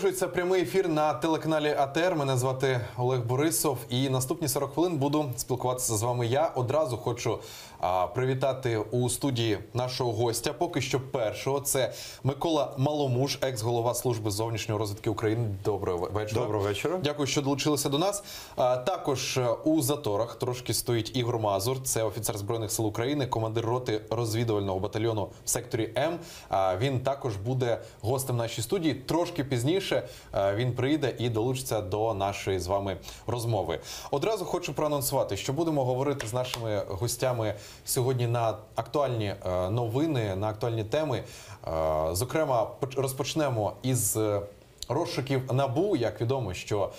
Продовжується прямий ефір на телеканалі АТР. Мене звати Олег Борисов. І наступні 40 хвилин буду спілкуватися з вами я. Одразу хочу привітати у студії нашого гостя, поки що першого. Це Микола Маломуж, екс-голова Служби зовнішньої розвідки України. Доброго вечора. Доброго вечора. Дякую, що долучилися до нас. Також у заторах трошки стоїть Ігор Мазур. Це офіцер Збройних сил України, командир роти розвідувального батальйону в секторі М. Він також буде гостем нашій студії. Трошки пізніше він прийде і долучиться до нашої з вами розмови. Одразу хочу проанонсувати, що будемо говорити з нашими гостями сьогодні на актуальні новини, на актуальні теми. Зокрема, розпочнемо із розшуків НАБУ. Як відомо, що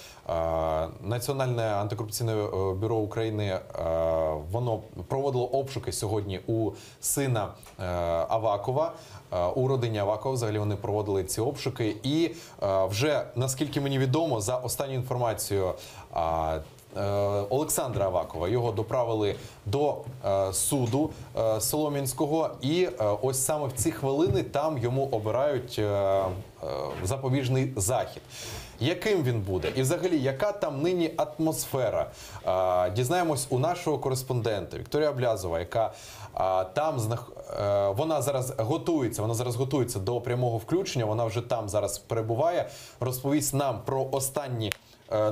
Національне антикорупційне бюро України воно проводило обшуки сьогодні у сина Авакова, у родині Авакова. Взагалі вони проводили ці обшуки. І вже, наскільки мені відомо, за останню інформацію Олександра Авакова, його доправили до суду Солом'янського, і ось саме в ці хвилини там йому обирають запобіжний захід. Яким він буде? І взагалі, яка там нині атмосфера? Дізнаємось у нашого кореспондента Вікторія Аблязова, яка там вона зараз готується до прямого включення, вона вже там зараз перебуває, розповість нам про останні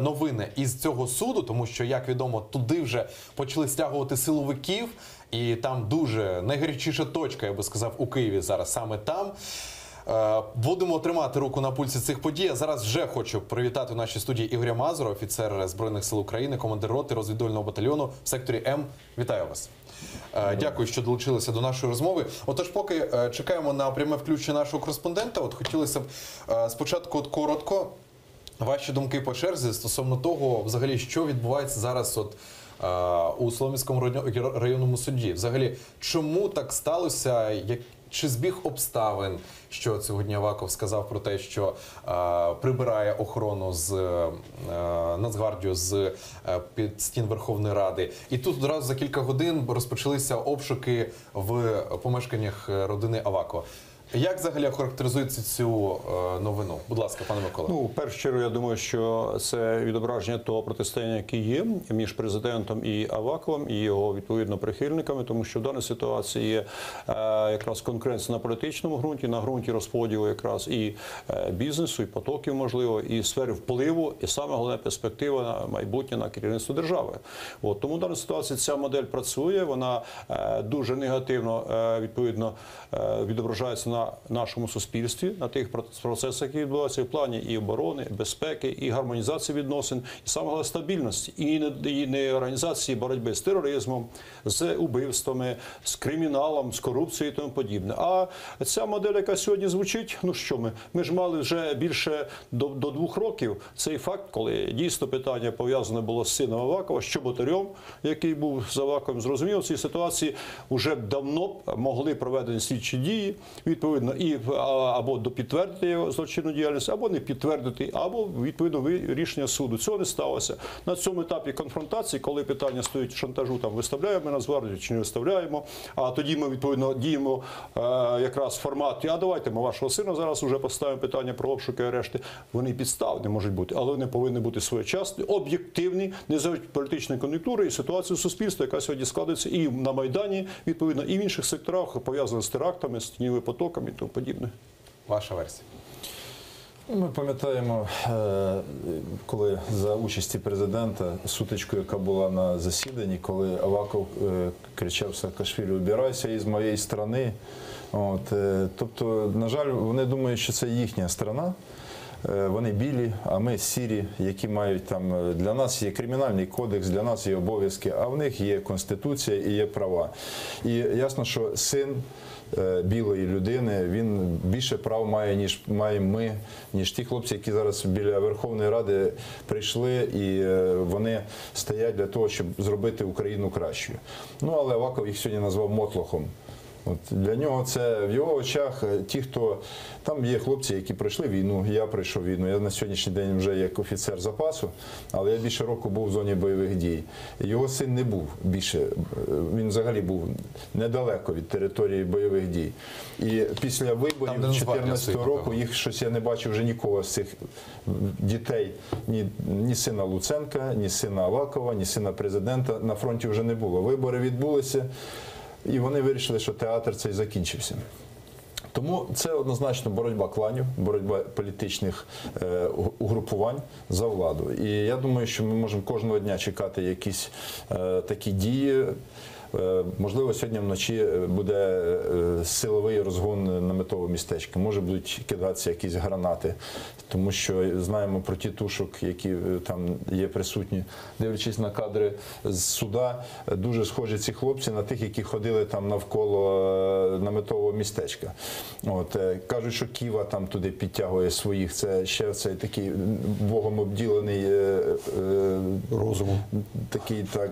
новини із цього суду, тому що, як відомо, туди вже почали стягувати силовиків, і там дуже найгарячіша точка, я би сказав, у Києві зараз саме там. Будемо тримати руку на пульсі цих подій. А зараз вже хочу привітати в нашій студії Ігоря Мазура, офіцер Збройних сил України, командир роти розвідувального батальйону в секторі М. Вітаю вас. Дякую, що долучилися до нашої розмови. Отож, поки чекаємо на пряме включення нашого кореспондента, хотілося б спочатку коротко ваші думки по черзі стосовно того, взагалі, що відбувається зараз у Солом'янському районному суді. Взагалі, чому так сталося? Чи збіг обставин, що сьогодні Аваков сказав про те, що прибирає охорону з Нацгвардію з під стін Верховної Ради. І тут одразу за кілька годин розпочалися обшуки в помешканнях родини Авакова. Як взагалі характеризується цю новину? Будь ласка, пане Микола. Ну, в першу чергу, я думаю, що це відображення того протистояння, яке є між президентом і Аваковим, і його, відповідно, прихильниками, тому що в даній ситуації є якраз конкуренція на політичному ґрунті, на ґрунті розподілу якраз і бізнесу, і потоків, можливо, і сфери впливу, і саме головне перспектива на майбутнє, на керівництво держави. Тому в даній ситуації ця модель працює, вона дуже негативно, відповідно, відображається на нашому суспільстві, на тих процесах, які відбуваються в плані і оборони, безпеки, і гармонізації відносин, і саме головне стабільності, і не організації боротьби з тероризмом, з убивствами, з криміналом, з корупцією і тому подібне. А ця модель, яка сьогодні звучить, ну що ми ж мали вже більше до 2 років цей факт, коли дійсно питання пов'язане було з сином Авакова, з Чоботарем, який був з Аваковим. Зрозуміло, в цій ситуації вже давно могли проведені слідчі дії, відповідно, і або підтвердити його злочинну діяльність, або не підтвердити, або, відповідно, рішення суду. Цього не сталося. На цьому етапі конфронтації, коли питання стоїть шантажу, там, виставляємо Нацгвардію чи не виставляємо, а тоді ми, відповідно, діємо якраз в форматі, а давайте ми вашого сина зараз вже поставимо питання про обшуки і арешти. Вони підставні можуть бути, але вони повинні бути своєчасні, об'єктивні, незалежно від політичної кон'юнктури і ситуації суспільства, яка сьогодні складається і на Майдані, відповідно, і в інших секторах, пов'язаних з терактами, з тіньовими потоками і тому подібне. Ваша версія? Ми пам'ятаємо, коли за участі президента, сутичку, яка була на засіданні, коли Аваков кричав Саакашвілі: «Убирайся із моєї країни». Тобто, на жаль, вони думають, що це їхня страна. Вони білі, а ми сірі, які мають там, для нас є кримінальний кодекс, для нас є обов'язки, а в них є Конституція і є права. І ясно, що син білої людини, він більше прав має, ніж маємо ми, ніж ті хлопці, які зараз біля Верховної Ради прийшли, і вони стоять для того, щоб зробити Україну кращою. Ну, але Аваков їх сьогодні назвав мотлохом. От для нього це в його очах ті, хто там є хлопці, які пройшли війну. Я пройшов війну. Я на сьогоднішній день вже як офіцер запасу, але я більше року був в зоні бойових дій. Його син не був більше. Він взагалі був недалеко від території бойових дій. І після виборів 2014 року їх щось я не бачив вже нікого з цих дітей, ні сина Луценка, ні сина Авакова, ні сина президента на фронті вже не було. Вибори відбулися. І вони вирішили, що театр цей закінчився. Тому це однозначно боротьба кланів, боротьба політичних угрупувань за владу. І я думаю, що ми можемо кожного дня чекати якісь такі дії. Можливо, сьогодні вночі буде силовий розгон наметового містечка. Може будуть кидатися якісь гранати, тому що знаємо про тітушок, які там є присутні. Дивлячись на кадри з суда, дуже схожі ці хлопці на тих, які ходили там навколо наметового містечка. От, кажуть, що Ківа там туди підтягує своїх. Це ще цей такий богом обділений розумом. Такий, так,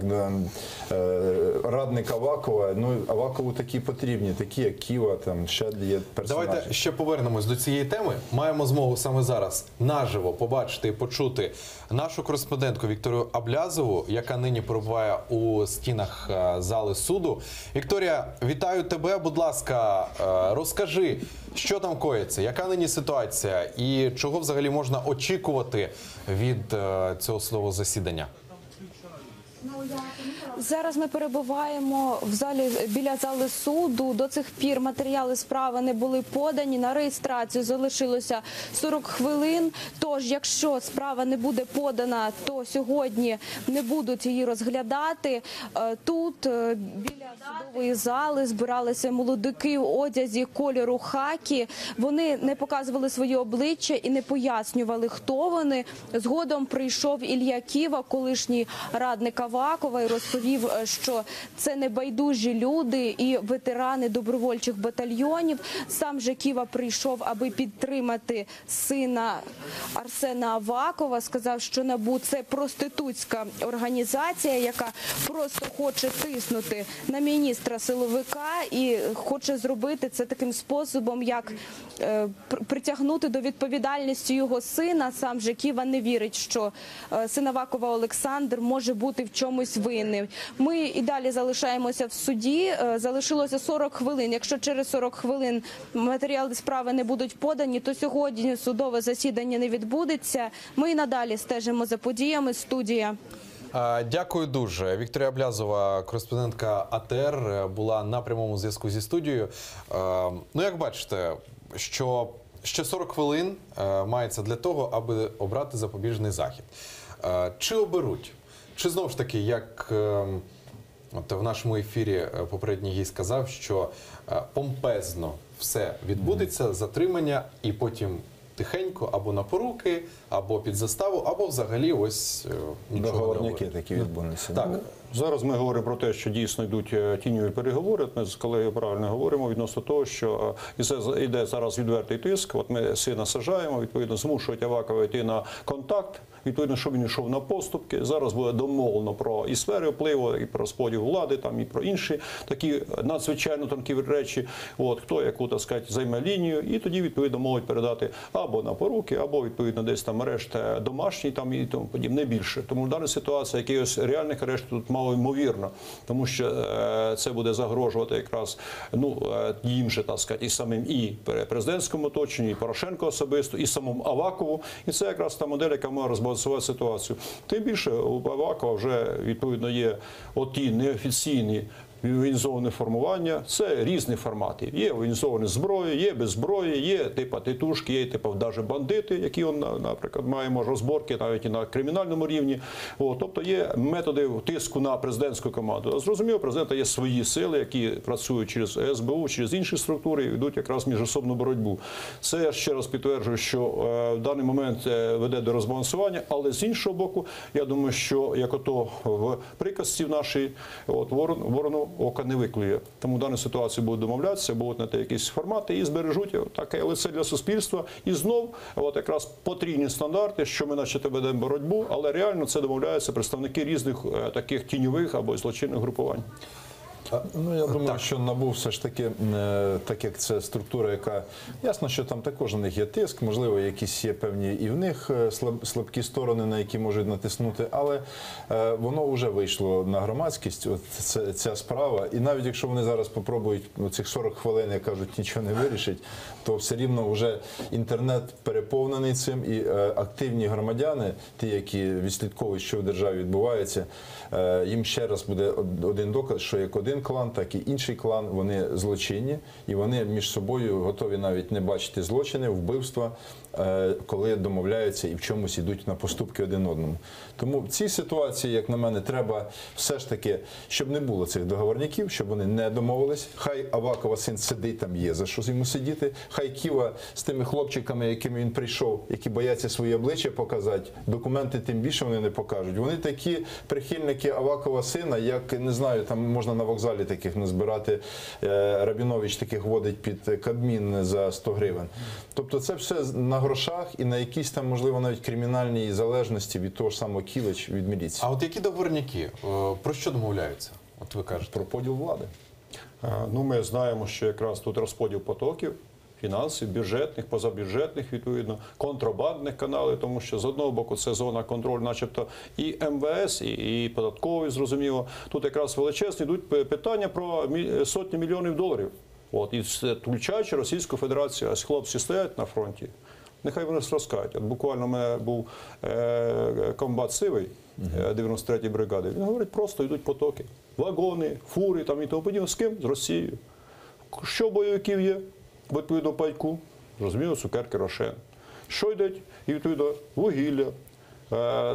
радник Авакова. Ну, Авакову такі потрібні, такі як Ківа, там ще є персонажі. Давайте ще повернемось до цієї теми. Маємо змогу саме зараз наживо побачити і почути нашу кореспондентку Вікторію Аблязову, яка нині перебуває у стінах зали суду. Вікторія, вітаю тебе. Будь ласка, розкажи, що там коїться, яка нині ситуація і чого взагалі можна очікувати від цього судового засідання? Зараз ми перебуваємо в залі біля зали суду. До цих пір матеріали справи не були подані. На реєстрацію залишилося 40 хвилин. Тож, якщо справа не буде подана, то сьогодні не будуть її розглядати. Тут біля судової зали збиралися молодики в одязі кольору хакі. Вони не показували своє обличчя і не пояснювали, хто вони. Згодом прийшов Ілля Ківа, колишній радник Авакова, і розповів, що це небайдужі люди і ветерани добровольчих батальйонів. Сам же Ківа прийшов, аби підтримати сина Арсена Авакова. Сказав, що НАБУ – це проститутська організація, яка просто хоче тиснути на міністра силовика і хоче зробити це таким способом, як притягнути до відповідальності його сина. Сам же Ківа не вірить, що син Авакова Олександр може бути в чомусь винний. Ми і далі залишаємося в суді. Залишилося 40 хвилин. Якщо через 40 хвилин матеріали справи не будуть подані, то сьогодні судове засідання не відбудеться. Ми і надалі стежимо за подіями. Студія. Дякую дуже. Вікторія Аблязова, кореспондентка АТР, була на прямому зв'язку зі студією. Ну, як бачите, що ще 40 хвилин мається для того, аби обрати запобіжний захід. Чи оберуть? Чи знову ж таки, як от в нашому ефірі попередній гість сказав, що помпезно все відбудеться, затримання, і потім тихенько або на поруки, або під заставу, або взагалі ось нічого не договорняки такі відбулися. Так. Зараз ми говоримо про те, що дійсно йдуть тіньові переговори. Ми з колегою правильно говоримо відносно того, що йде зараз відвертий тиск. От ми сина саджаємо, відповідно, змушують Авакова йти на контакт, відповідно, щоб він йшов на поступки. Зараз буде домовлено про і сфери впливу, і про розподіл влади, там, і про інші такі надзвичайно тонкі речі. От, хто яку, так сказати, займе лінію, і тоді, відповідно, можуть передати або на поруки, або, відповідно, десь там арешт домашній там, і тому подібне, не більше. Тому в даній ситуації якихось реальних арештів тут мало ймовірно, тому що це буде загрожувати якраз їм же, так сказати, і самим і президентському оточенню, і Порошенко особисто, і самому Авакову. І це якраз та модель, яка може розбалансувати ситуацію. Тим більше у Авакова вже, відповідно, є оті неофіційні воєнізоване формування, це різні формати. Є воєнізована зброя, є без зброї, є типу титушки, є типу навіть бандити, які, наприклад, маємо розборки навіть і на кримінальному рівні. Тобто є методи тиску на президентську команду. Зрозуміло, у президента є свої сили, які працюють через СБУ, через інші структури і ведуть якраз міжособну боротьбу. Це я ще раз підтверджую, що в даний момент веде до розбалансування, але з іншого боку, я думаю, що як ото в приказці в нашій, ворону ока не виклює. Тому в даній ситуації будуть домовлятися, будуть знайти якісь формати і збережуть таке лице для суспільства. І знов якраз потрійні стандарти, що ми наче ведемо боротьбу, але реально це домовляються представники різних таких тіньових або злочинних групувань. Ну, я думаю, що НАБУ все ж таки, так як це структура, яка, ясно, що там також на них є тиск, можливо, якісь є певні і в них слабкі сторони, на які можуть натиснути, але воно вже вийшло на громадськість, от ця справа, і навіть якщо вони зараз попробують цих 40 хвилин, як кажуть, нічого не вирішить, то все рівно вже інтернет переповнений цим, і активні громадяни, ті, які відслідковують, що в державі відбувається, їм ще раз буде один доказ, що як один клан, так і інший клан, вони злочинні, і вони між собою готові навіть не бачити злочини, вбивства, коли домовляються і в чомусь йдуть на поступки один одному. Тому в цій ситуації, як на мене, треба все ж таки, щоб не було цих договорників, щоб вони не домовились. Хай Авакова син сидить, там є за що йому сидіти. Хай Ківа з тими хлопчиками, якими він прийшов, які бояться свої обличчя показати, документи тим більше вони не покажуть. Вони такі прихильники Авакова сина, як, не знаю, там можна на вокзалі таких назбирати, Рабінович таких водить під Кабмін за 100 гривень. Тобто це все на грошах і на якісь там, можливо, навіть кримінальній залежності від того ж самого Кілич, від міліції. А от які договорники? Про що домовляються? От ви кажете. Про поділ влади. Ну, ми знаємо, що якраз тут розподіл потоків, фінансів, бюджетних, позабюджетних, відповідно, контрабандних каналів, тому що з одного боку це зона контролю, начебто і МВС, і податковий, зрозуміло. Тут якраз величезні йдуть питання про сотні мільйонів доларів. От, і це включаючи Російську Федерацію, ось хлопці стоять на фронті, нехай вони розкажуть. От буквально у мене був комбат Сивий 93-ї бригади, він говорить, просто йдуть потоки, вагони, фури там і тому подібне. З ким? З Росією. Що бойовиків є? Відповідно пайку, розуміло, цукерки, рошен. Що йдуть? І відповідно вугілля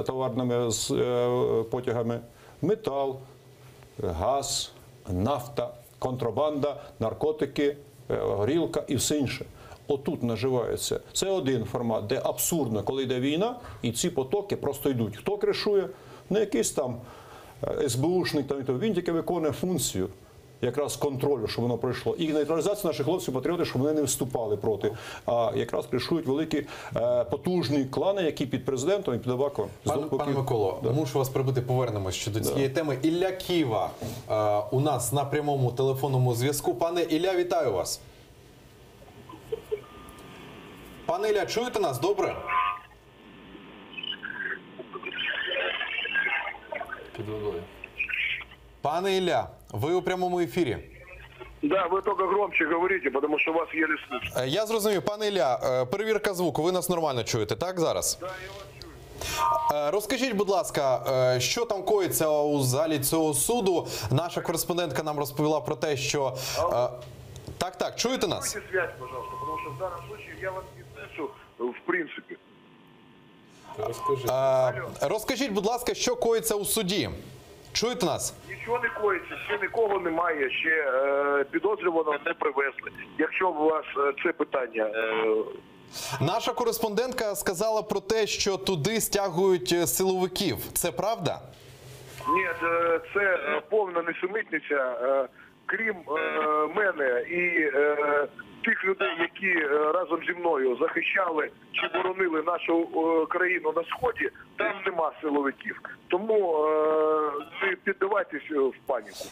товарними з потягами, метал, газ, нафта, контрабанда, наркотики, горілка і все інше. Отут наживається. Це один формат, де абсурдно, коли йде війна, і ці потоки просто йдуть. Хто кришує? Не якийсь там СБУшник, він тільки виконує функцію якраз контролю, щоб воно пройшло. І нейтралізація наших хлопців-патріотів, щоб вони не виступали проти. А якраз кришують великі потужні клани, які під президентом і під Аваковим. Пане Миколо, мушу вас прибити, повернемось щодо цієї теми. Ілля Ківа у нас на прямому телефонному зв'язку. Пане Ілля, вітаю вас. Пане Ілля, чуєте нас? Добре? Під водою. Пане Ілля, ви у прямому ефірі. Да, вы только громче говорите, потому что вас еле слышно. Я зрозумів. Пане Ілля, перевірка звуку. Ви нас нормально чуєте, так, зараз? Да, я вас чую. Розкажіть, будь ласка, що там коїться у залі цього суду? Наша кореспондентка нам розповіла про те, що... Так, чуєте нас? Откройте связь, пожалуйста, потому что в данном случае я вас не слышу в принципе. Розкажіть, будь ласка, що коїться у суді? Чуєте нас? Нічого не коїться, ще нікого немає, ще підозрюваного не привезли. Якщо у вас це питання... Наша кореспондентка сказала про те, що туди стягують силовиків. Це правда? Ні, це повна несумітниця. Крім мене і тих людей, які разом зі мною захищали чи боронили нашу країну на Сході, там нема силовиків. Тому не піддавайтесь в паніку.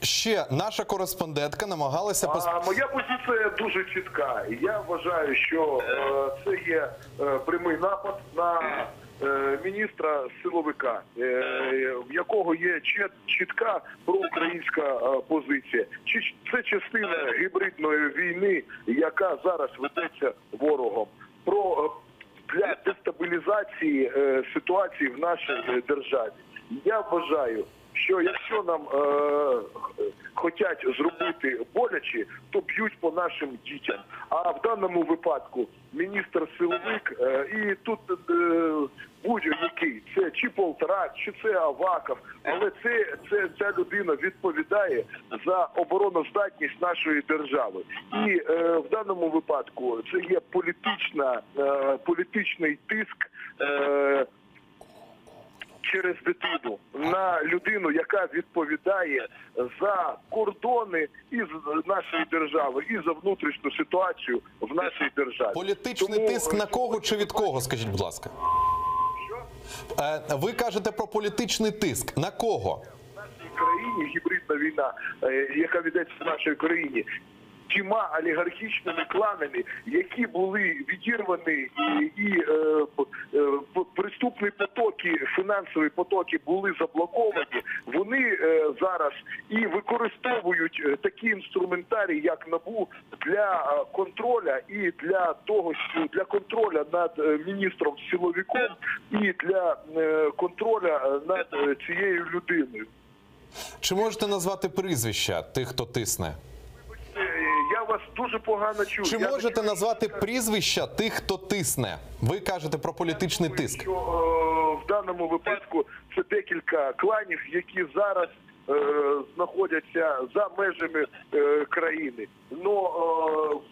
Ще наша кореспондентка намагалася... Моя позиція дуже чітка. Я вважаю, що це є прямий напад на міністра силовика, в якого є чітка проукраїнська позиція. Це частина гібридної війни, яка зараз ведеться ворогом. Для дестабілізації ситуації в нашій державі. Я вважаю, що якщо нам хочуть зробити боляче, то б'ють по нашим дітям. А в даному випадку міністр силовик, і тут будь-який, це чи Полторак, чи це Аваков, але ця людина відповідає за обороноздатність нашої держави. І в даному випадку це є політичний тиск через дитину на людину, яка відповідає за кордони із нашої держави, і за внутрішню ситуацію в нашій державі. Політичний тиск на кого чи від кого, скажіть, будь ласка? Що? Ви кажете про політичний тиск. На кого? В нашій країні Україні, гібридна війна, яка ведеться в нашій країні, тіма олігархічними кланами, які були відірвані і приступні потоки, фінансові потоки були заблоковані, вони зараз і використовують такі інструментарії, як НАБУ, для контроля і для контроля над міністром-силовиком і для контроля над цією людиною. Чи можете назвати прізвища тих, хто тисне? Я вас дуже погано чую. Чи можете назвати прізвища тих, хто тисне? Ви кажете про політичний тиск. Що, в даному випадку це декілька кланів, які зараз знаходяться за межами країни. Но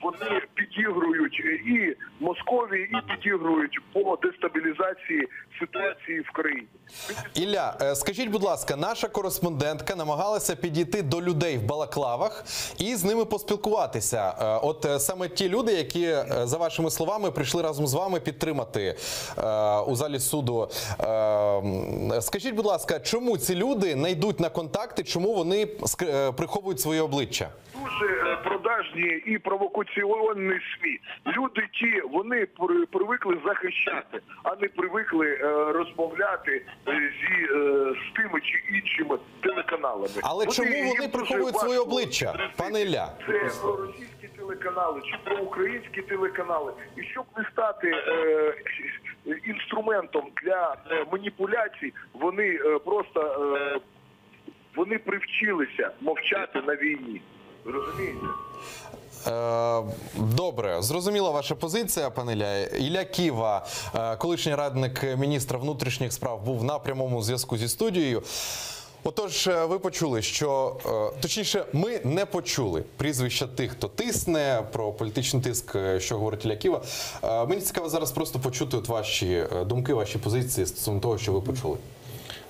вони підігрують і Московії, і підігрують по дестабілізації ситуації в країні. Ілля, скажіть, будь ласка, наша кореспондентка намагалася підійти до людей в балаклавах і з ними поспілкуватися. От саме ті люди, які, за вашими словами, прийшли разом з вами підтримати у залі суду. Скажіть, будь ласка, чому ці люди не йдуть на контакти, чому вони приховують своє обличчя? Дуже продажні і провокаційні СМІ. Люди ті, вони привикли захищати, а не привикли розмовляти з тими чи іншими телеканалами. Але чому вони приховують своє обличчя, пане Ілля? Це російські телеканали чи проукраїнські телеканали. І щоб не стати інструментом для маніпуляцій, вони просто вони привчилися мовчати на війні. Розумієте? Добре, зрозуміла ваша позиція, пане Ілля. Ілля Кива, колишній радник міністра внутрішніх справ, був на прямому зв'язку зі студією. Отож, ви почули, що, точніше, ми не почули прізвища тих, хто тисне, про політичний тиск, що говорить Ілля Кива. Мені цікаво зараз просто почути от ваші думки, ваші позиції стосовно того, що ви почули.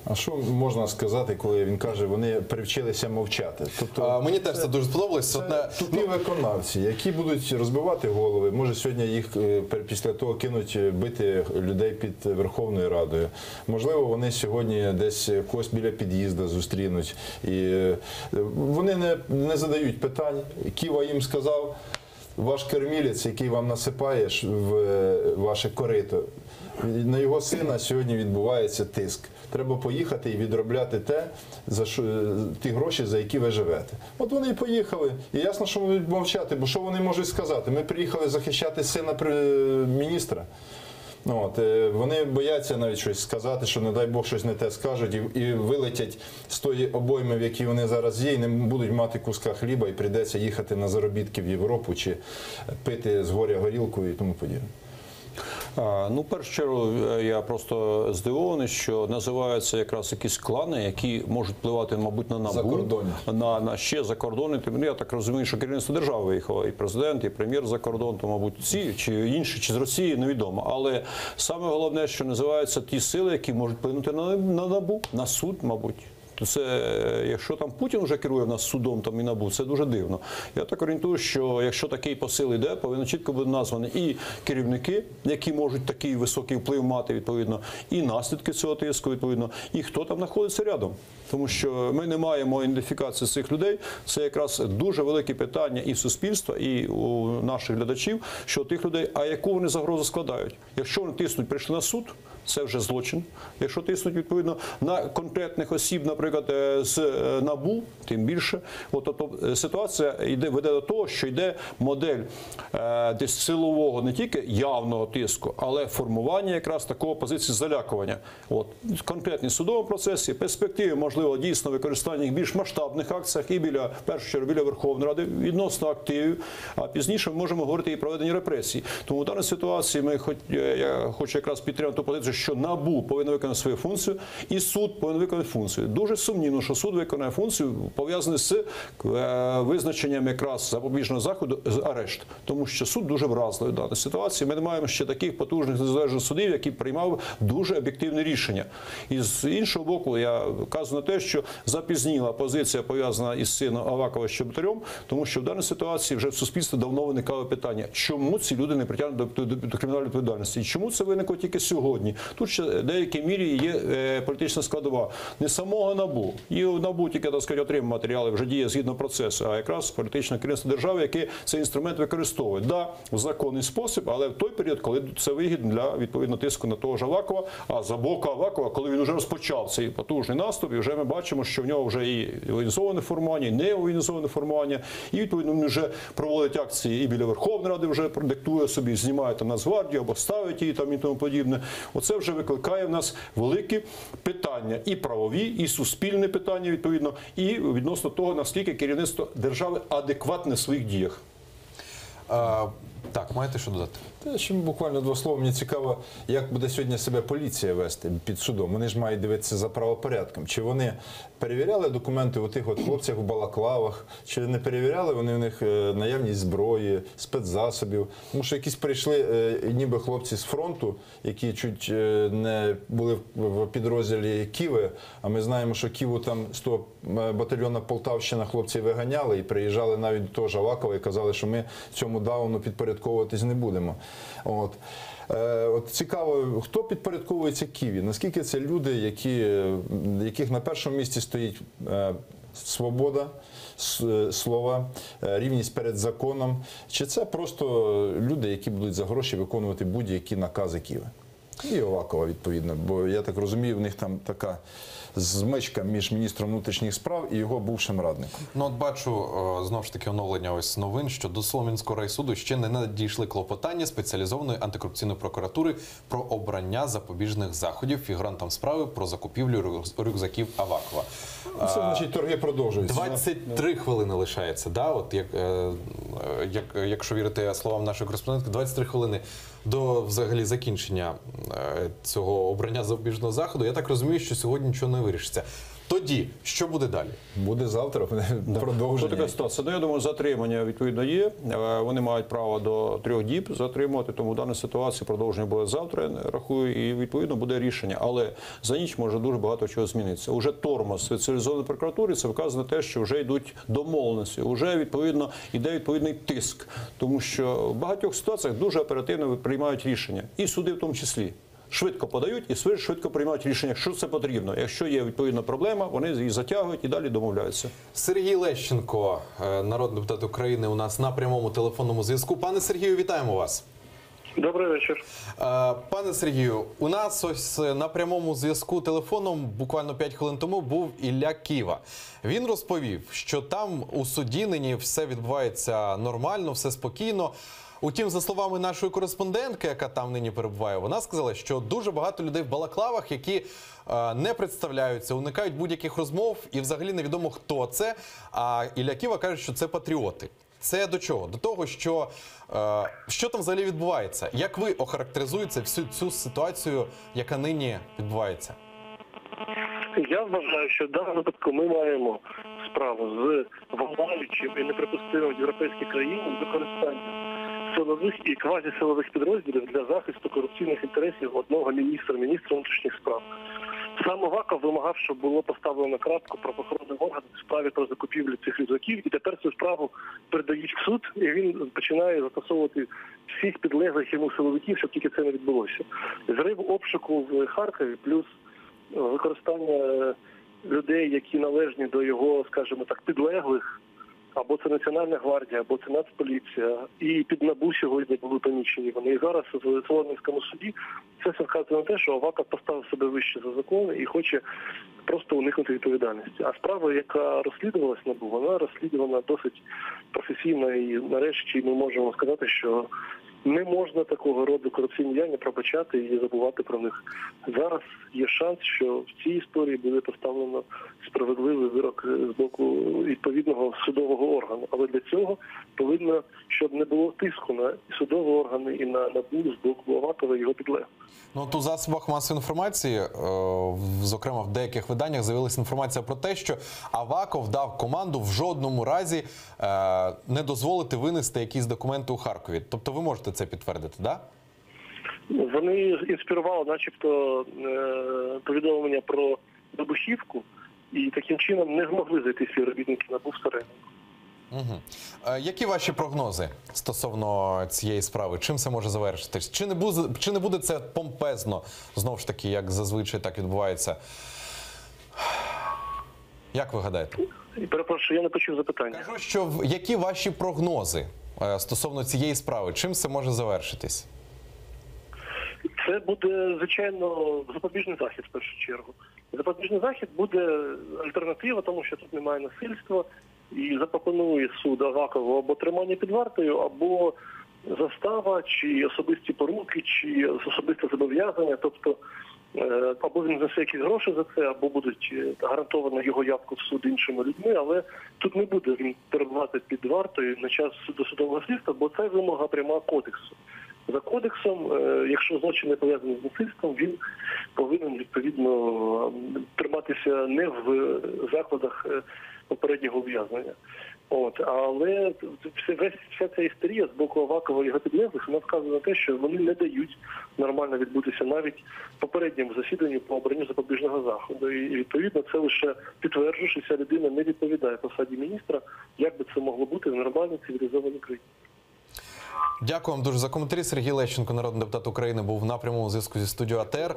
А що можна сказати, коли він каже, вони привчилися мовчати? Тобто, мені теж це дуже сподобалось. Це тупі виконавці, які будуть розбивати голови. Може, сьогодні їх після того кинуть бити людей під Верховною Радою. Можливо, вони сьогодні десь когось біля під'їзду зустрінуть. І вони не задають питань. Ківа їм сказав, ваш кормілець, який вам насипає в ваше корито, на його сина сьогодні відбувається тиск. Треба поїхати і відробляти ті гроші, за які ви живете. От вони і поїхали. І ясно, що будуть мовчати, бо що вони можуть сказати? Ми приїхали захищати сина міністра. Вони бояться навіть щось сказати, що, не дай Бог, щось не те скажуть, і вилетять з тої обойми, в якій вони зараз є, і не будуть мати куска хліба, і прийдеться їхати на заробітки в Європу, чи пити з горя горілку і тому подібне. Ну, в першу чергу, я просто здивований, що називаються якраз якісь клани, які можуть впливати, мабуть, на НАБУ, на ще за кордони. Я так розумію, що керівництво держави виїхало, і президент, і прем'єр за кордон, то, мабуть, ці, чи інші, чи з Росії, невідомо. Але саме головне, що називаються ті сили, які можуть вплинути на НАБУ, на суд, мабуть. Це, якщо там Путін вже керує в нас судом там і НАБУ, це дуже дивно. Я так орієнтую, що якщо такий посил йде, повинні чітко бути названі і керівники, які можуть такий високий вплив мати, відповідно, і наслідки цього тиску, відповідно, і хто там знаходиться рядом. Тому що ми не маємо ідентифікації цих людей. Це якраз дуже велике питання і суспільства, і у наших глядачів, що тих людей, а яку вони загрозу складають. Якщо вони тиснуть, прийшли на суд, це вже злочин. Якщо тиснуть, відповідно, на конкретних осіб, наприклад, з НАБУ, тим більше. Тобто ситуація веде до того, що йде модель десь силового, не тільки явного тиску, але формування якраз такого позиції залякування. Конкретні судові процеси, перспективи, можливо, дійсно використання їх в більш масштабних акціях і в першу чергу біля Верховної Ради, відносно активів, а пізніше ми можемо говорити і про ведення репресій. Тому в даній ситуації я хочу якраз підтримати ту позицію, що НАБУ повинен виконати свою функцію і суд повинен виконати функцію. Дуже сумнівно, що суд виконає функцію, пов'язану з визначенням якраз запобіжного заходу з арешт. Тому що суд дуже вразливий в даній ситуації. Ми не маємо ще таких потужних незалежних судів, які приймали дуже об'єктивне рішення. І з іншого боку, я вказую на те, що запізніла позиція, пов'язана із сином Авакова з Чеботарем, тому що в даній ситуації вже в суспільстві давно виникало питання, чому ці люди не притягнуті до кримінальної відповідальності. І чому це виникло тільки сьогодні? Тут ще в деякій мірі є політична складова. Не самого НАБУ. І НАБУ тільки, так сказати, отримує матеріали, вже діє згідно процесу, а якраз політичне керівництво держави, яке цей інструмент використовує. Да, в законний спосіб, але в той період, коли це вигідно для, відповідно, тиску на того ж Авакова, а за боку Авакова, коли він вже розпочав цей потужний наступ, і вже ми бачимо, що в нього вже і воєнізоване формування, і невоєнізоване формування, і, відповідно, він вже проводить акції і біля Верховної Ради вже диктує собі, знімає там Нацгвардію або ставить її там і тому подібне. Оце вже викликає в нас великі питання і правові, і суспільне питання, відповідно, і відносно того, наскільки керівництво держави адекватне в своїх діях. Так, маєте що додати? Ще буквально 2 слова. Мені цікаво, як буде сьогодні себе поліція вести під судом. Вони ж мають дивитися за правопорядком. Чи вони перевіряли документи у тих от хлопцях в балаклавах, чи не перевіряли вони в них наявність зброї, спецзасобів. Тому що якісь прийшли ніби хлопці з фронту, які чуть не були в підрозділі Киви, а ми знаємо, що Киву там з того батальйону Полтавщина хлопці виганяли і приїжджали навіть до того ж Авакова і казали, що ми цьому дауну підпорядковуватись не будемо. От цікаво, хто підпорядковується Києві? Наскільки це люди, яких на першому місці стоїть свобода слова, рівність перед законом? Чи це просто люди, які будуть за гроші виконувати будь-які накази Києва? І Авакова, відповідно, бо я так розумію, в них там така змичка між міністром внутрішніх справ і його бувшим радником. Ну, от бачу, знову ж таки, оновлення ось новин, що до Солом'янського райсуду ще не надійшли клопотання спеціалізованої антикорупційної прокуратури про обрання запобіжних заходів фігурантам справи про закупівлю рюкзаків Авакова. Це значить, торги продовжуються. 23 хвилини лишається, да? От якщо вірити словам нашої кореспондентки, 23 хвилини до взагалі закінчення цього обрання запобіжного заходу. Я так розумію, що сьогодні нічого не вирішиться. Тоді, що буде далі? Буде завтра продовження. Така ситуація. Ну, я думаю, затримання, відповідно, є. Вони мають право до 3 діб затримувати, тому в даній ситуації продовження буде завтра, я рахую, і, відповідно, буде рішення. Але за ніч може дуже багато чого змінитися. Уже тормоз спеціалізованої прокуратури, це вказано те, що вже йдуть домовленості, вже, відповідно, йде відповідний тиск. Тому що в багатьох ситуаціях дуже оперативно приймають рішення. І суди в тому числі. Швидко подають і швидко приймають рішення, що це потрібно. Якщо є відповідна проблема, вони її затягують і далі домовляються. Сергій Лещенко, народний депутат України, у нас на прямому телефонному зв'язку. Пане Сергію, вітаємо вас. Добрий вечір. Пане Сергію, у нас ось на прямому зв'язку телефоном буквально 5 хвилин тому був Ілля Кива. Він розповів, що там у суді нині все відбувається нормально, все спокійно. Утім, за словами нашої кореспондентки, яка там нині перебуває, вона сказала, що дуже багато людей в балаклавах, які не представляються, уникають будь-яких розмов і взагалі невідомо, хто це. А Ілля Кива каже, що це патріоти. Це до чого? До того, що там взагалі відбувається? Як ви охарактеризуєте всю цю ситуацію, яка нині відбувається? Я вважаю, що в даному випадку ми маємо справу з вимагаючим і неприпустимим в європейській країні використанням силових і квазісилових підрозділів для захисту корупційних інтересів одного міністра внутрішніх справ. Сам Аваков вимагав, щоб було поставлено крапку правоохоронним органам в справі про закупівлю цих рюкзаків, і тепер цю справу передають в суд, і він починає застосовувати всіх підлеглих йому силовиків, щоб тільки це не відбулося. Зрив обшуку в Харкові, плюс використання людей, які належні до його, скажімо так, підлеглих, або це Національна гвардія, або це Нацполіція, і під НАБУ сьогодні були помічені вони. І зараз в Солом'янському суді це все вказує на те, що Аваков поставив себе вище за закон і хоче просто уникнути відповідальності. А справа, яка розслідувалась НАБУ, вона розслідувана досить професійно, і нарешті ми можемо сказати, що не можна такого роду корупційні діяння пробачати і забувати про них. Зараз є шанс, що в цій історії буде поставлено справедливий вирок з боку відповідного судового органу. Але для цього повинно, щоб не було тиску на судові органи і на НАБУ з боку Авакова і його підлеглих. Ну, тут у засобах масової інформації, зокрема в деяких виданнях, з'явилася інформація про те, що Аваков дав команду в жодному разі не дозволити винести якісь документи у Харкові. Тобто ви можете це підтвердити, так? Да? Вони інспірували начебто повідомлення про вибухівку, і таким чином не змогли зайти співробітники НАБУ всередину. Які ваші прогнози стосовно цієї справи? Чим це може завершитись? Чи не буде це помпезно, знову ж таки, як зазвичай так відбувається? Як ви гадаєте? Перепрошую, я не почув запитання. Кажу, що які ваші прогнози стосовно цієї справи? Чим це може завершитись? Це буде, звичайно, запобіжний захід в першу чергу. Запобіжний захід буде альтернатива, тому що тут немає насильства, і запропонує суд Авакову або тримання під вартою, або застава, чи особисті поруки, чи особисте зобов'язання. Тобто або він внесе якісь гроші за це, або будуть гарантовано його явку в суд іншими людьми, але тут не буде він перебувати під вартою на час досудового слідства, бо це вимога пряма кодексу. За кодексом, якщо злочин не пов'язаний з насильством, він повинен відповідно триматися не в закладах попереднього ув'язнення. Але вся ця істерія з боку Авакова і його підлеглих, вона вказує на те, що вони не дають нормально відбутися навіть попередньому засіданню по обранню запобіжного заходу. І відповідно це лише підтверджує, що ця людина не відповідає посаді міністра, як би це могло бути в нормальній цивілізованій країні. Дякую вам дуже за коментарі. Сергій Лещенко, народний депутат України, був в напрямому зв'язку зі студією АТР.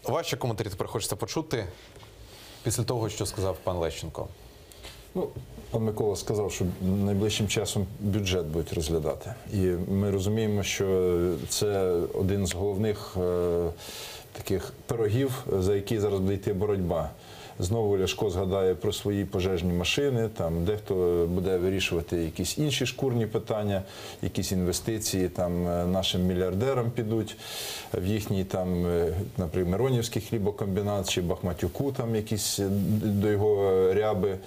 Ваші коментарі тепер хочеться почути після того, що сказав пан Лещенко. Пан Микола сказав, що найближчим часом бюджет будуть розглядати. І ми розуміємо, що це один з головних таких пирогів, за які зараз буде йти боротьба. Знову Ляшко згадає про свої пожежні машини, там дехто буде вирішувати якісь інші шкурні питання, якісь інвестиції там нашим мільярдерам підуть в їхній там, наприклад, Миронівський хлібокомбінат чи Бахматюку там якісь до його ряби.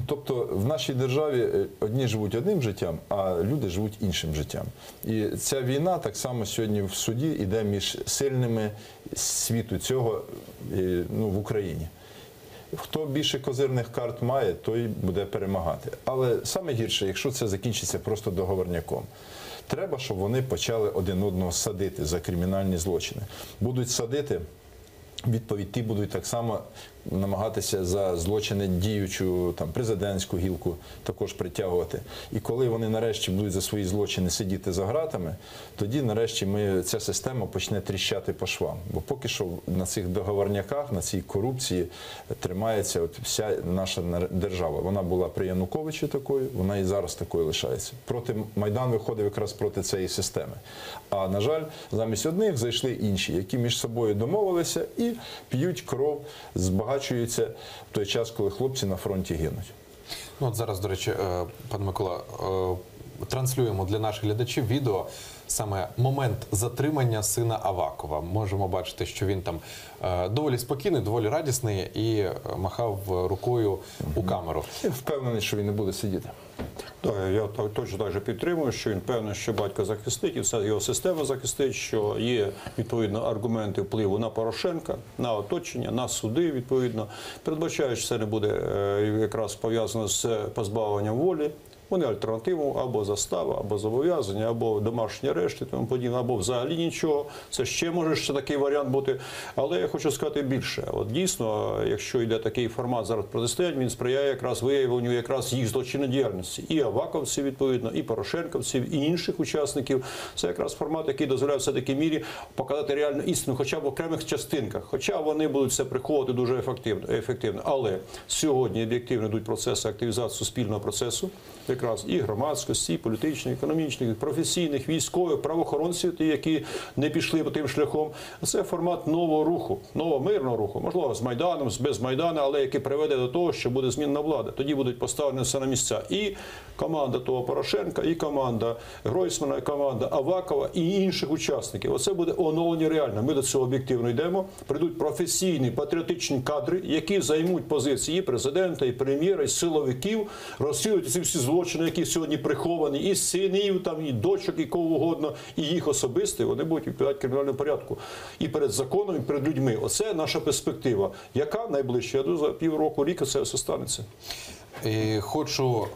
Тобто в нашій державі одні живуть одним життям, а люди живуть іншим життям. І ця війна так само сьогодні в суді йде між сильними світу цього в Україні. Хто більше козирних карт має, той буде перемагати. Але саме гірше, якщо це закінчиться просто договорняком. Треба, щоб вони почали один одного садити за кримінальні злочини. Будуть садити, відповідь ті будуть так само намагатися за злочини діючу там президентську гілку також притягувати. І коли вони нарешті будуть за свої злочини сидіти за ґратами, тоді нарешті ця система почне тріщати по швам. Бо поки що на цих договорняках, на цій корупції тримається вся наша держава. Вона була при Януковичі такою, вона і зараз такою лишається. Майдан виходив якраз проти цієї системи. А, на жаль, замість одних зайшли інші, які між собою домовилися і п'ють кров, збагачуються в той час, коли хлопці на фронті гинуть. От зараз, до речі, пан Микола, транслюємо для наших глядачів відео, саме момент затримання сина Авакова. Можемо бачити, що він там доволі спокійний, доволі радісний і махав рукою у камеру. Я впевнений, що він не буде сидіти. Так, я точно так же підтримую, що він певний, що батько захистить, і вся його система захистить, що є, відповідно, аргументи впливу на Порошенка, на оточення, на суди, відповідно. Передбачаю, що це не буде якраз пов'язано з позбавленням волі. Вони альтернативу або застава, або зобов'язання, або домашні арешти, тому подібне, або взагалі нічого. Це ще може ще такий варіант бути. Але я хочу сказати більше. От дійсно, якщо йде такий формат зараз протистоянь, він сприяє якраз виявленню якраз їх злочинної діяльності. І аваковців, відповідно, і порошенковців, і інших учасників. Це якраз формат, який дозволяє все-таки мірі показати реальну істину, хоча б в окремих частинках. Хоча вони будуть це приховувати дуже ефективно. Але сьогодні об'єктивно йдуть процеси активізації суспільного процесу, якраз і громадськості, і політичних, економічних, професійних, військових, правоохоронців, ті, які не пішли по тим шляхом. Це формат нового руху, нового мирного руху, можливо, з Майданом, без Майдану, але який приведе до того, що буде змінна влада. Тоді будуть поставлені все на місця. І команда того Порошенка, і команда Гройсмана, і команда Авакова, і інших учасників. Оце буде оновлення реально. Ми до цього об'єктивно йдемо. Прийдуть професійні, патріотичні кадри, які займуть позиції і президента, і прем'єра, і силовиків, розслідують ці всі злочини, які сьогодні приховані, і синів, там, і дочок, і кого угодно, і їх особисті, вони будуть відповідати кримінальному порядку. І перед законом, і перед людьми. Оце наша перспектива. Яка найближча? Я думаю, за півроку, рік це все станеться. І хочу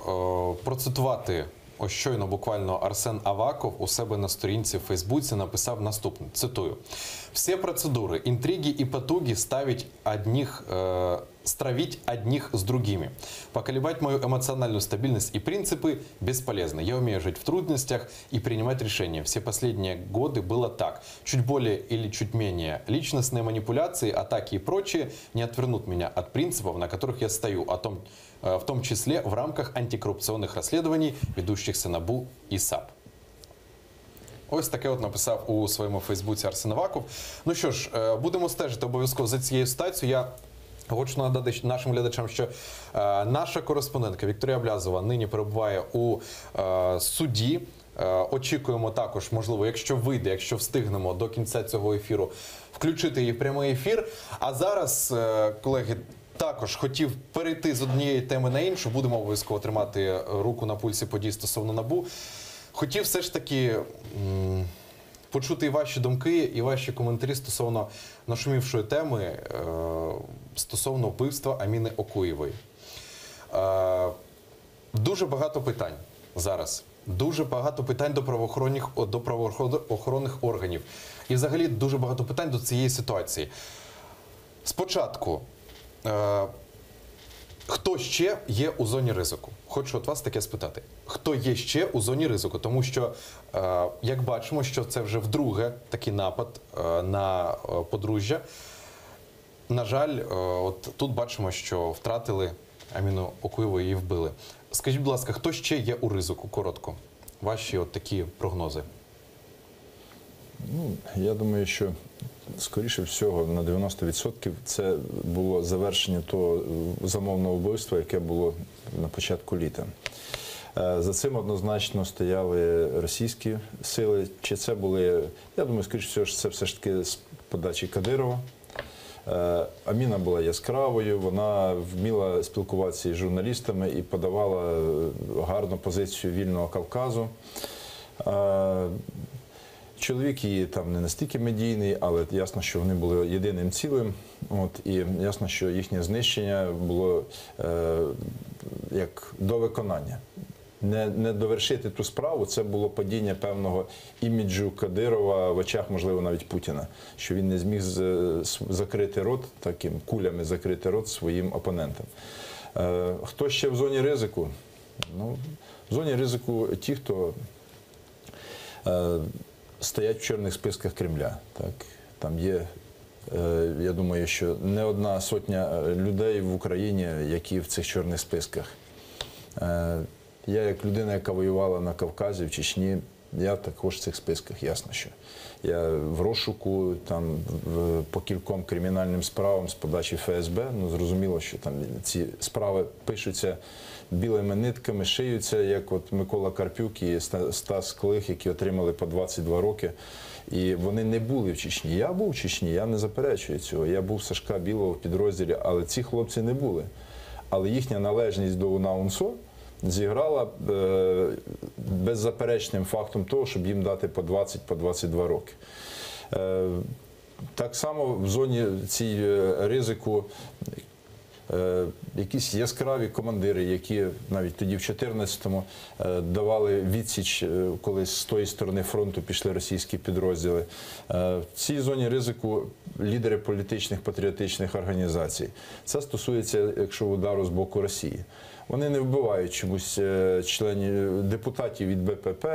процитувати, ось щойно буквально Арсен Аваков у себе на сторінці в Фейсбуці написав наступне, цитую. «Все процедуры, интриги и потуги ставить одних стравить одних с другими. Поколебать мою эмоциональную стабильность и принципы бесполезно. Я умею жить в трудностях и принимать решения. Все последние годы было так. Чуть более или чуть менее личностные манипуляции, атаки и прочее не отвернут меня от принципов, на которых я стою, в том числе в рамках антикоррупционных расследований, ведущихся НАБУ і САП. Ось таке от написав у своєму Фейсбуці Арсен Аваков. Ну що ж, будемо стежити обов'язково за цією ситуацією. Я хочу нагадати нашим глядачам, що наша кореспондентка Вікторія Блязова нині перебуває у суді. Очікуємо також, можливо, якщо вийде, якщо встигнемо до кінця цього ефіру, включити її в прямий ефір. А зараз, колеги, також хотів перейти з однієї теми на іншу. Будемо обов'язково тримати руку на пульсі подій стосовно НАБУ. Хотів все ж таки почути і ваші думки, і ваші коментарі стосовно нашумівшої теми, стосовно вбивства Аміни Окуєвої. Дуже багато питань зараз. Дуже багато питань до правоохоронних органів. І взагалі дуже багато питань до цієї ситуації. Спочатку, хто ще є у зоні ризику? Хочу от вас таке спитати. Хто є ще у зоні ризику? Тому що, як бачимо, що це вже вдруге такий напад на подружжя. На жаль, от тут бачимо, що втратили Аміну Окуєву і її вбили. Скажіть, будь ласка, хто ще є у ризику? Коротко. Ваші от такі прогнози. Ну, я думаю, що скоріше всього на 90% це було завершення того замовного вбивства, яке було на початку літа. За цим однозначно стояли російські сили. Чи це були, я думаю, скоріше всього, що це все ж таки з подачі Кадирова. Аміна була яскравою, вона вміла спілкуватися із журналістами і подавала гарну позицію вільного Кавказу. Чоловік її там не настільки медійний, але ясно, що вони були єдиним цілим. І ясно, що їхнє знищення було як до виконання. Не довершити ту справу, це було падіння певного іміджу Кадирова в очах, можливо, навіть Путіна, що він не зміг закрити рот, таким кулями закрити рот своїм опонентам. Хто ще в зоні ризику? Ну, в зоні ризику ті, хто стоять в чорних списках Кремля. Так? Там є, я думаю, що не одна сотня людей в Україні, які в цих чорних списках. Я, як людина, яка воювала на Кавказі, в Чечні, я також в цих списках, ясно, що. Я в розшуку там, по кільком кримінальним справам з подачі ФСБ. Ну, зрозуміло, що там ці справи пишуться білими нитками, шиються, як от Микола Карпюк і Стас Клих, які отримали по 22 роки. І вони не були в Чечні. Я був в Чечні, я не заперечую цього. Я був Сашка Білого в підрозділі, але ці хлопці не були. Але їхня належність до УНА-УНСО зіграла беззаперечним фактом того, щоб їм дати по 20-22 роки. Так само в зоні цій ризику якісь яскраві командири, які навіть тоді в 14-му давали відсіч, коли з тої сторони фронту пішли російські підрозділи. В цій зоні ризику лідери політичних патріотичних організацій. Це стосується, якщо удару з боку Росії. Вони не вбивають чомусь членів депутатів від БПП,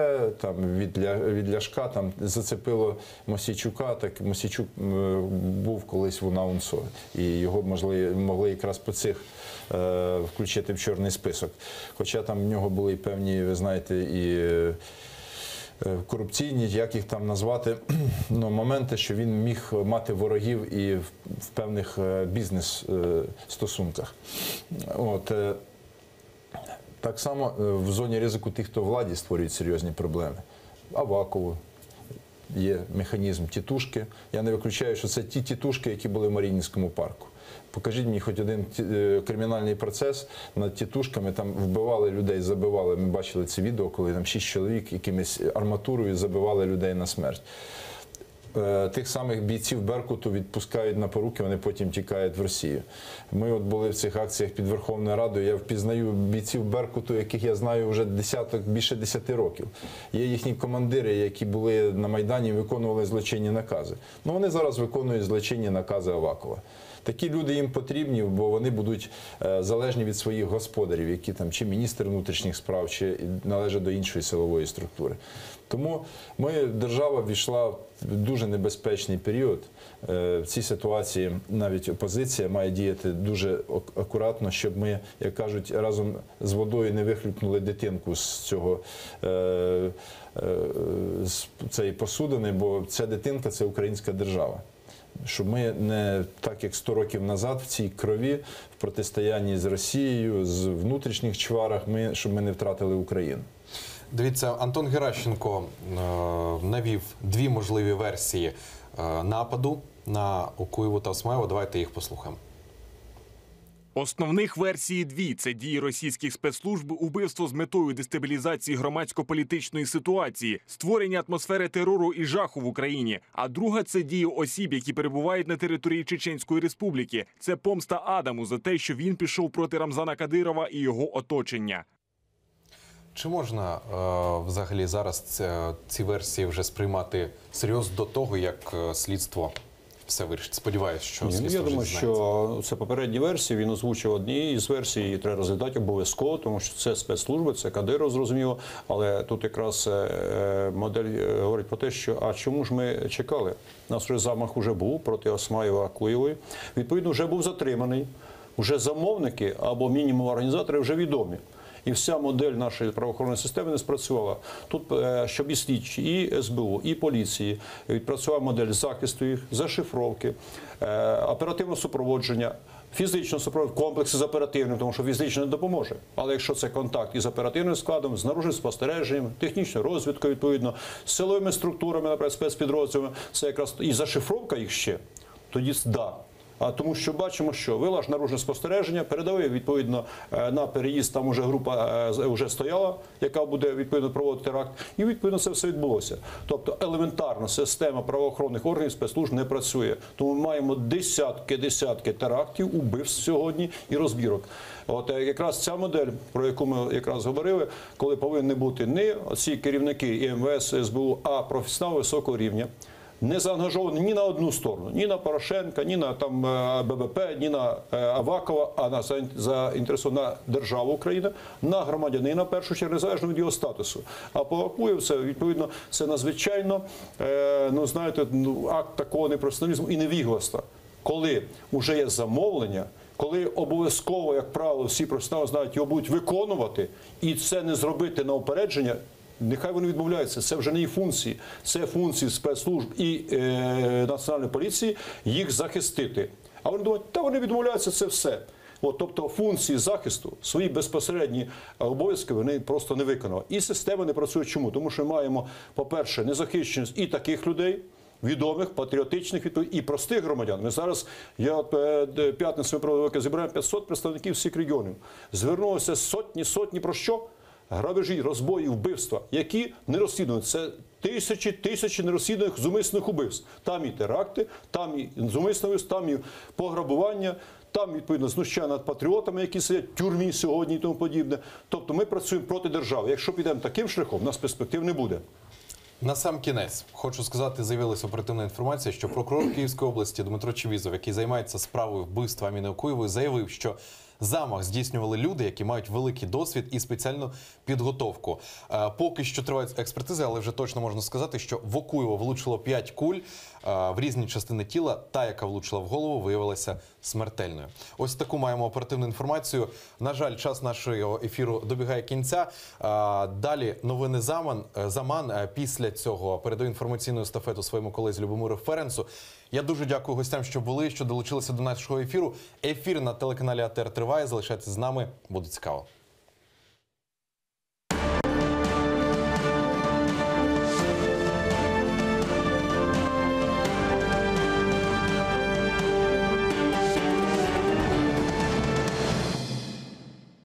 там, від Ляшка, там зацепило Мосійчука, так Мосійчук був колись в УНА-УНСО, і його могли якраз по цих включити в чорний список. Хоча там в нього були певні, ви знаєте, і корупційні, як їх там назвати, ну, моменти, що він міг мати ворогів і в певних бізнес-стосунках. Так само в зоні ризику тих, хто владі, створюють серйозні проблеми. Авакову є механізм тітушки. Я не виключаю, що це ті тітушки, які були в Маріїнському парку. Покажіть мені хоч один кримінальний процес над тітушками, там вбивали людей, забивали. Ми бачили це відео, коли там 6 чоловік якимись арматурою забивали людей на смерть. тих самих бійців Беркуту відпускають на поруки, вони потім тікають в Росію. Ми от були в цих акціях під Верховною Радою, я впізнаю бійців Беркуту, яких я знаю вже більше 10 років. Є їхні командири, які були на Майдані і виконували злочинні накази. Ну, вони зараз виконують злочинні накази Авакова. Такі люди їм потрібні, бо вони будуть залежні від своїх господарів, які там чи міністр внутрішніх справ, чи належать до іншої силової структури. Тому держава ввійшла в дуже небезпечний період. В цій ситуації навіть опозиція має діяти дуже акуратно, щоб ми, як кажуть, разом з водою не вихлюпнули дитинку з цієї посудини, бо ця дитинка – це українська держава. Щоб ми не так, як 100 років назад, в цій крові, в протистоянні з Росією, з внутрішніх чварах, щоб ми не втратили Україну. Дивіться, Антон Геращенко навів дві можливі версії нападу на Окуєву та Осмаєва. Давайте їх послухаємо. Основних версій дві – це дії російських спецслужб, убивство з метою дестабілізації громадсько-політичної ситуації, створення атмосфери терору і жаху в Україні. А друга – це дії осіб, які перебувають на території Чеченської Республіки. Це помста Адаму за те, що він пішов проти Рамзана Кадирова і його оточення. Чи можна взагалі зараз ці версії вже сприймати серйозно до того, як слідство все вирішить? Сподіваюся, що слідство вже Я думаю, дізнається. що це попередні версії. Він озвучив одні із версій, її треба розглядати обов'язково, тому що це спецслужби, це Кадиров, зрозуміло. Але тут якраз модель говорить про те, що а чому ж ми чекали? У нас вже замах уже був проти Осмаєва, Окуєвої. Відповідно, вже був затриманий. Уже замовники або мінімум організатори вже відомі. І вся модель нашої правоохоронної системи не спрацювала. Тут, щоб і слідчі, і СБУ, і поліції відпрацювала модель захисту їх, зашифровки, оперативного супроводження, фізичного супроводження, комплекси з оперативним, тому що фізично не допоможе. Але якщо це контакт із оперативним складом, з наружним спостереженням, технічною розвідкою, відповідно, з силовими структурами, наприклад, спецпідрозділами, це якраз і зашифровка їх ще, тоді да. А тому що бачимо, що вела ж наружне спостереження, передали, відповідно, на переїзд, там уже група вже стояла, яка буде, відповідно, проводити теракт, і, відповідно, це все відбулося. Тобто, елементарна система правоохоронних органів спецслужб не працює. Тому ми маємо десятки терактів, убивств сьогодні і розбірок. От якраз ця модель, про яку ми якраз говорили, коли повинні бути не ці керівники і МВС, СБУ, а професіонали високого рівня, не заангажовані ні на одну сторону, ні на Порошенка, ні на там ББП, ні на Авакова, а заінтересована на державу України, на громадянина, в першу чергу, незалежно від його статусу. А по Окуєву це, відповідно, це надзвичайно, ну, знаєте, акт такого непрофесіоналізму і невігластва. Коли вже є замовлення, коли обов'язково, як правило, всі професіонали знають, його будуть виконувати, і це не зробити на упередження, нехай вони відмовляються, це вже не їх функції, це функції спецслужб і Національної поліції їх захистити. А вони думають, та вони відмовляються, це все. От, тобто функції захисту, свої безпосередні обов'язки вони просто не виконали. І система не працює чому? Тому що ми маємо, по-перше, незахищеність і таких людей, відомих, патріотичних, і простих громадян. Ми зараз, п'ятницю ми провели зібраємо 500 представників всіх регіонів. Звернулося сотні про що? Грабежі, розбої, вбивства, які не розслідують. Це тисячі нерозслідуваних зумисних убивств. Там і теракти, там і зумисне вбивство, там і пограбування, там, відповідно, знущання над патріотами, які сидять в тюрмі сьогодні і тому подібне. Тобто ми працюємо проти держави. Якщо підемо таким шляхом, у нас перспектив не буде. На сам кінець хочу сказати, з'явилася оперативна інформація, що прокурор Київської області Дмитро Чевізов, який займається справою вбивства Аміни Окуєвої, заявив, що замах здійснювали люди, які мають великий досвід і спеціальну підготовку. Поки що тривають експертизи, але вже точно можна сказати, що в Окуєва влучило 5 куль в різні частини тіла. Та, яка влучила в голову, виявилася смертельною. Ось таку маємо оперативну інформацію. На жаль, час нашого ефіру добігає кінця. Далі новини Заман. Після цього передаю інформаційну естафету своєму колезі Любомиру Ференцу. Я дуже дякую гостям, що були, що долучилися до нашого ефіру. Ефір на телеканалі АТR триває. Залишайтеся з нами, буде цікаво.